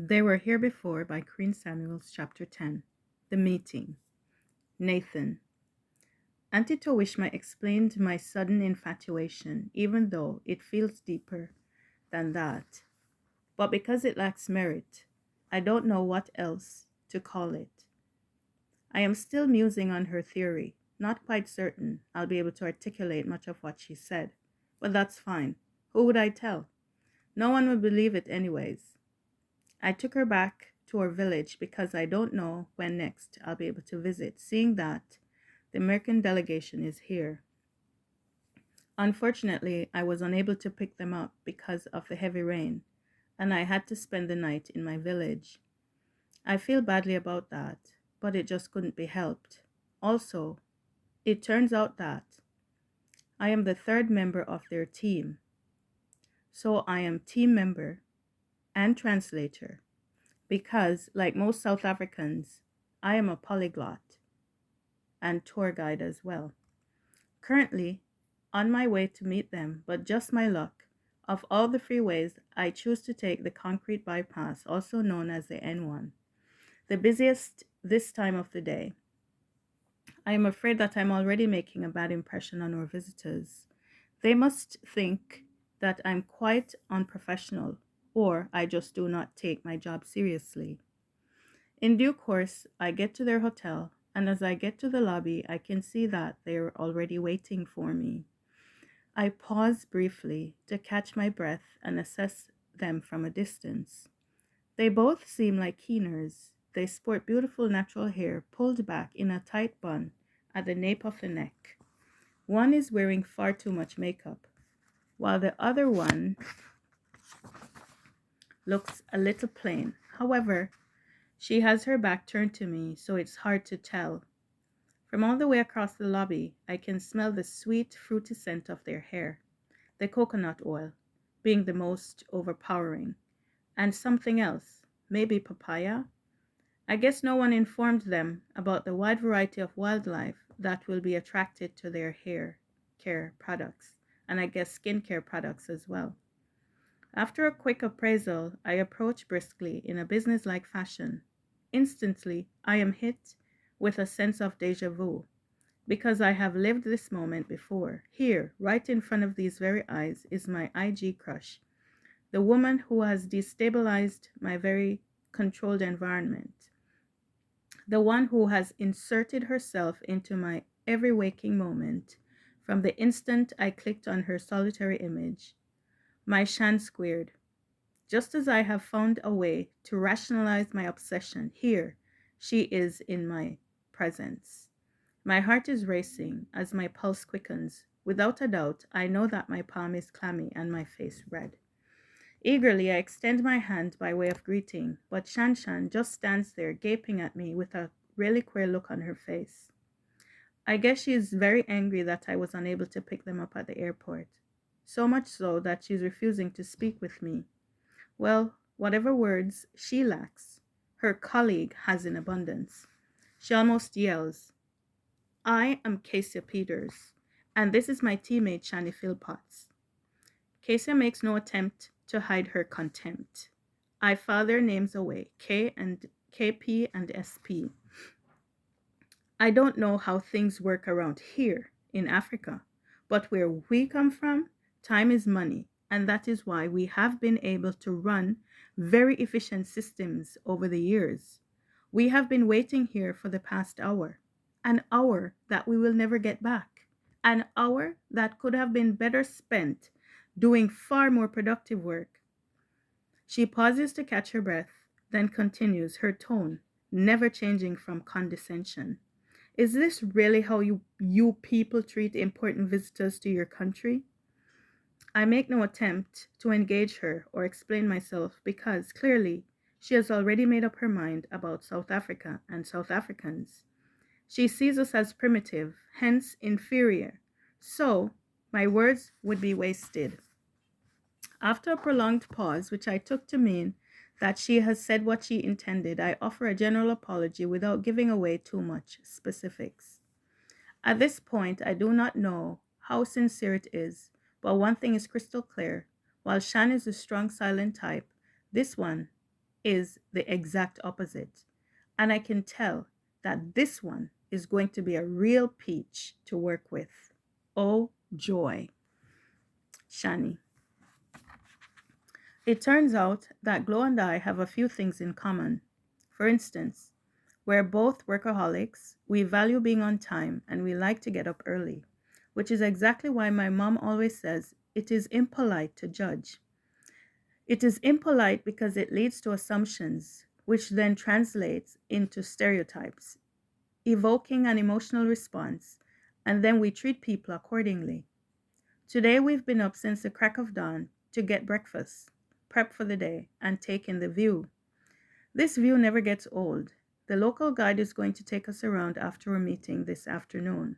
They Were Here Before by Queen Samuels, Chapter 10. The Meeting. Nathan. Auntie Towishma explained my sudden infatuation, even though it feels deeper than that. But because it lacks merit, I don't know what else to call it. I am still musing on her theory, not quite certain I'll be able to articulate much of what she said. But that's fine. Who would I tell? No one would believe it anyways. I took her back to our village because I don't know when next I'll be able to visit, seeing that the American delegation is here. Unfortunately, I was unable to pick them up because of the heavy rain, and I had to spend the night in my village. I feel badly about that, but it just couldn't be helped. Also, it turns out that I am the third member of their team, so I am team member and translator because, like most South Africans, I am a polyglot and tour guide as well. Currently, on my way to meet them, but just my luck, of all the freeways, I choose to take the concrete bypass, also known as the N1, the busiest this time of the day. I am afraid that I'm already making a bad impression on our visitors. They must think that I'm quite unprofessional, or I just do not take my job seriously. In due course, I get to their hotel, and as I get to the lobby, I can see that they're already waiting for me. I pause briefly to catch my breath and assess them from a distance. They both seem like keeners. They sport beautiful natural hair pulled back in a tight bun at the nape of the neck. One is wearing far too much makeup, while the other one looks a little plain. However, she has her back turned to me, so it's hard to tell. From all the way across the lobby, I can smell the sweet, fruity scent of their hair, the coconut oil being the most overpowering, and something else, maybe papaya. I guess no one informed them about the wide variety of wildlife that will be attracted to their hair care products, and I guess skincare products as well. After a quick appraisal, I approach briskly in a businesslike fashion. Instantly, I am hit with a sense of deja vu because I have lived this moment before. Here, right in front of these very eyes, is my IG crush, the woman who has destabilized my very controlled environment, the one who has inserted herself into my every waking moment from the instant I clicked on her solitary image. My shan squared. Just as I have found a way to rationalize my obsession, here she is in my presence. My heart is racing as my pulse quickens. Without a doubt, I know that my palm is clammy and my face red. Eagerly, I extend my hand by way of greeting, but Shan Shan just stands there gaping at me with a really queer look on her face. I guess she is very angry that I was unable to pick them up at the airport. So much so that she's refusing to speak with me. Well, whatever words she lacks, her colleague has in abundance. She almost yells, I am Cassia Peters, and this is my teammate Shani Philpotts. Cassia makes no attempt to hide her contempt. I file their names away, K and KP and SP. I don't know how things work around here in Africa, but where we come from, time is money, and that is why we have been able to run very efficient systems over the years. We have been waiting here for the past hour, an hour that we will never get back, an hour that could have been better spent doing far more productive work. She pauses to catch her breath, then continues, her tone never changing from condescension. Is this really how you people treat important visitors to your country? I make no attempt to engage her or explain myself because clearly she has already made up her mind about South Africa and South Africans. She sees us as primitive, hence inferior. So my words would be wasted. After a prolonged pause, which I took to mean that she has said what she intended, I offer a general apology without giving away too much specifics. At this point, I do not know how sincere it is, but one thing is crystal clear. While Shan is a strong silent type, this one is the exact opposite. And I can tell that this one is going to be a real peach to work with. Oh, joy. Shani. It turns out that Glow and I have a few things in common. For instance, we're both workaholics, we value being on time, and we like to get up early, which is exactly why my mom always says it is impolite to judge. It is impolite because it leads to assumptions, which then translates into stereotypes, evoking an emotional response, and then we treat people accordingly. Today we've been up since the crack of dawn to get breakfast, prep for the day, and take in the view. This view never gets old. The local guide is going to take us around after our meeting this afternoon.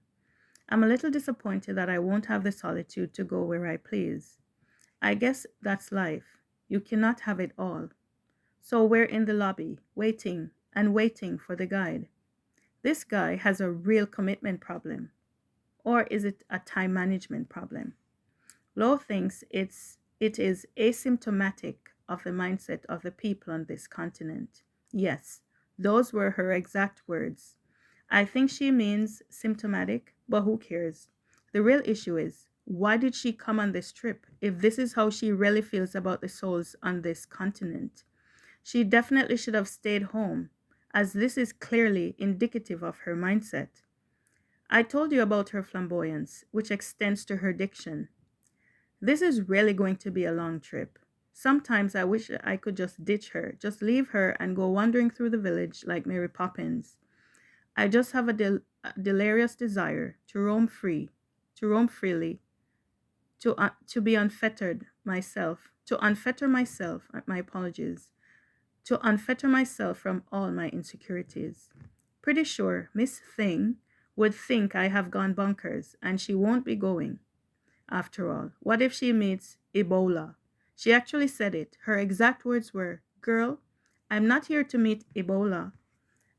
I'm a little disappointed that I won't have the solitude to go where I please. I guess that's life. You cannot have it all. So we're in the lobby, waiting and waiting for the guide. This guy has a real commitment problem. Or is it a time management problem? Law thinks it is asymptomatic of the mindset of the people on this continent. Yes, those were her exact words. I think she means symptomatic, but who cares? The real issue is, why did she come on this trip if this is how she really feels about the souls on this continent? She definitely should have stayed home, as this is clearly indicative of her mindset. I told you about her flamboyance, which extends to her diction. This is really going to be a long trip. Sometimes I wish I could just ditch her, just leave her and go wandering through the village like Mary Poppins. I just have a delirious desire to roam free, to roam freely, to be unfettered myself, to unfetter myself, my apologies, to unfetter myself from all my insecurities. Pretty sure Miss Thing would think I have gone bonkers and she won't be going. After all, what if she meets Ebola? She actually said it. Her exact words were, "Girl, I'm not here to meet Ebola."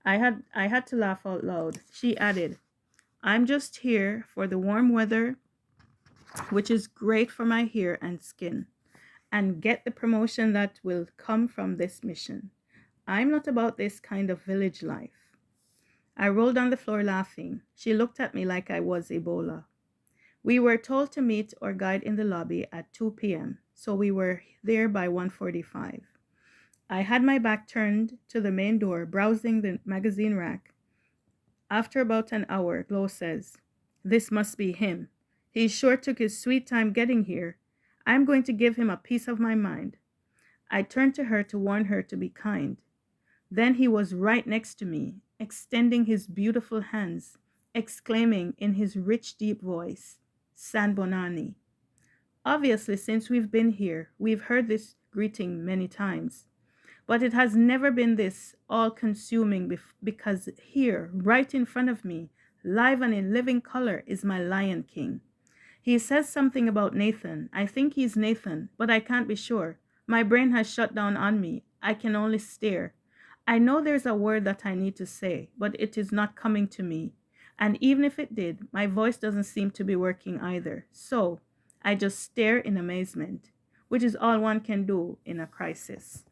I had to laugh out loud. She added, "I'm just here for the warm weather, which is great for my hair and skin, and get the promotion that will come from this mission. I'm not about this kind of village life." I rolled on the floor laughing. She looked at me like I was Ebola. We were told to meet our guide in the lobby at 2 p.m., so we were there by 1:45. I had my back turned to the main door, browsing the magazine rack. After about an hour, Glow says, "This must be him. He sure took his sweet time getting here. I'm going to give him a piece of my mind." I turned to her to warn her to be kind. Then he was right next to me, extending his beautiful hands, exclaiming in his rich, deep voice, "San Bonani." Obviously, since we've been here, we've heard this greeting many times, but it has never been this all consuming because here, right in front of me, live and in living color, is my Lion King. He says something about Nathan. I think he's Nathan, but I can't be sure. My brain has shut down on me. I can only stare. I know there's a word that I need to say, but it is not coming to me. And even if it did, my voice doesn't seem to be working either. So I just stare in amazement, which is all one can do in a crisis.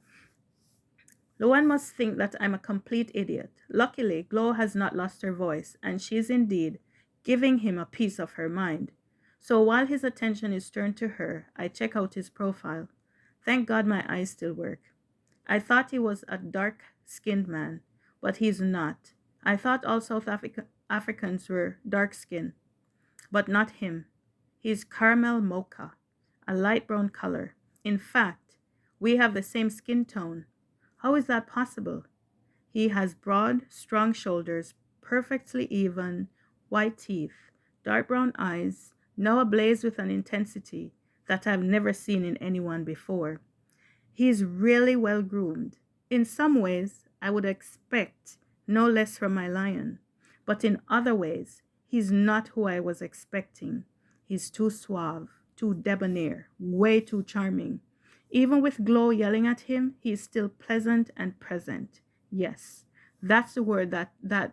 Luan must think that I'm a complete idiot. Luckily, Glow has not lost her voice, and she is indeed giving him a piece of her mind. So while his attention is turned to her, I check out his profile. Thank God my eyes still work. I thought he was a dark-skinned man, but he's not. I thought all Africans were dark-skinned, but not him. He's caramel mocha, a light brown color. In fact, we have the same skin tone. How is that possible? He has broad, strong shoulders, perfectly even, white teeth, dark brown eyes, now ablaze with an intensity that I've never seen in anyone before. He is really well groomed. In some ways, I would expect no less from my lion, but in other ways, he's not who I was expecting. He's too suave, too debonair, way too charming. Even with Glow yelling at him, he is still pleasant and present. Yes, that's the word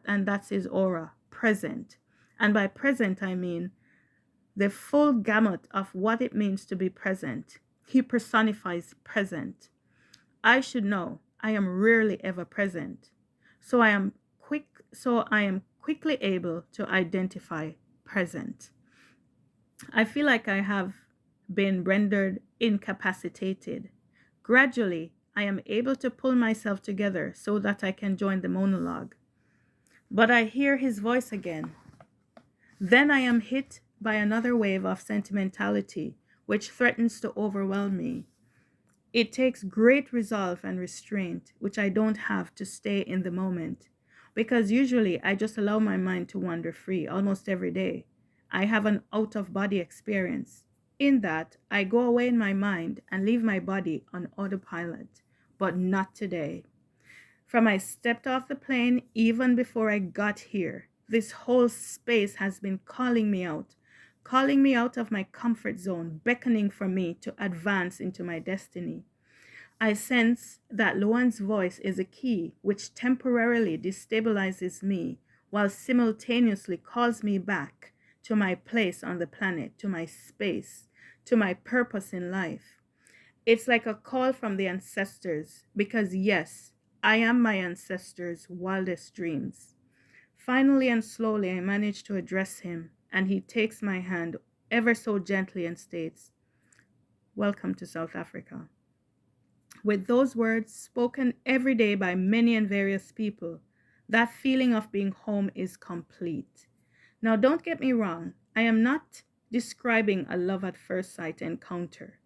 and that's his aura, present. And by present, I mean the full gamut of what it means to be present. He personifies present. I should know. I am rarely ever present. So I am quickly able to identify present. I feel like I have been rendered incapacitated. Gradually, I am able to pull myself together so that I can join the monologue. But I hear his voice again. Then I am hit by another wave of sentimentality, which threatens to overwhelm me. It takes great resolve and restraint, which I don't have, to stay in the moment, because usually I just allow my mind to wander free almost every day. I have an out of body experience. In that, I go away in my mind and leave my body on autopilot, but not today. From I stepped off the plane, even before I got here, this whole space has been calling me out of my comfort zone, beckoning for me to advance into my destiny. I sense that Luan's voice is a key which temporarily destabilizes me while simultaneously calls me back to my place on the planet, to my space, to my purpose in life. It's like a call from the ancestors because, yes, I am my ancestors' wildest dreams. Finally and slowly, I manage to address him, and he takes my hand ever so gently and states, "Welcome to South Africa." With those words spoken every day by many and various people, that feeling of being home is complete. Now, don't get me wrong, I am not describing a love at first sight encounter,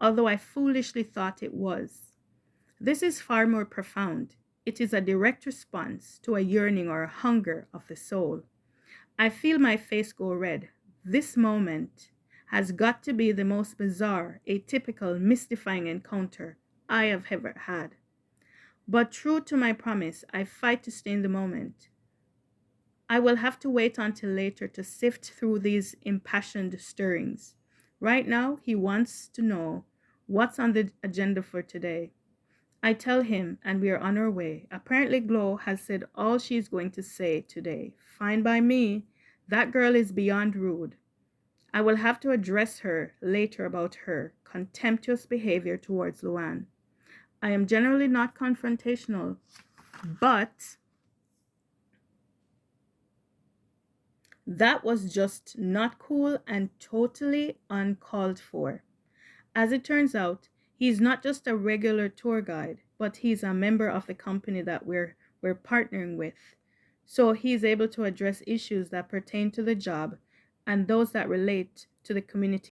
although I foolishly thought it was. This is far more profound. It is a direct response to a yearning or a hunger of the soul. I feel my face go red. This moment has got to be the most bizarre, atypical, mystifying encounter I have ever had. But true to my promise, I fight to stay in the moment. I will have to wait until later to sift through these impassioned stirrings. Right now, he wants to know what's on the agenda for today. I tell him, and we are on our way. Apparently, Glow has said all she's going to say today. Fine by me. That girl is beyond rude. I will have to address her later about her contemptuous behavior towards Luan. I am generally not confrontational, but that was just not cool and totally uncalled for. As it turns out, he's not just a regular tour guide, but he's a member of the company that we're partnering with. So he's able to address issues that pertain to the job and those that relate to the community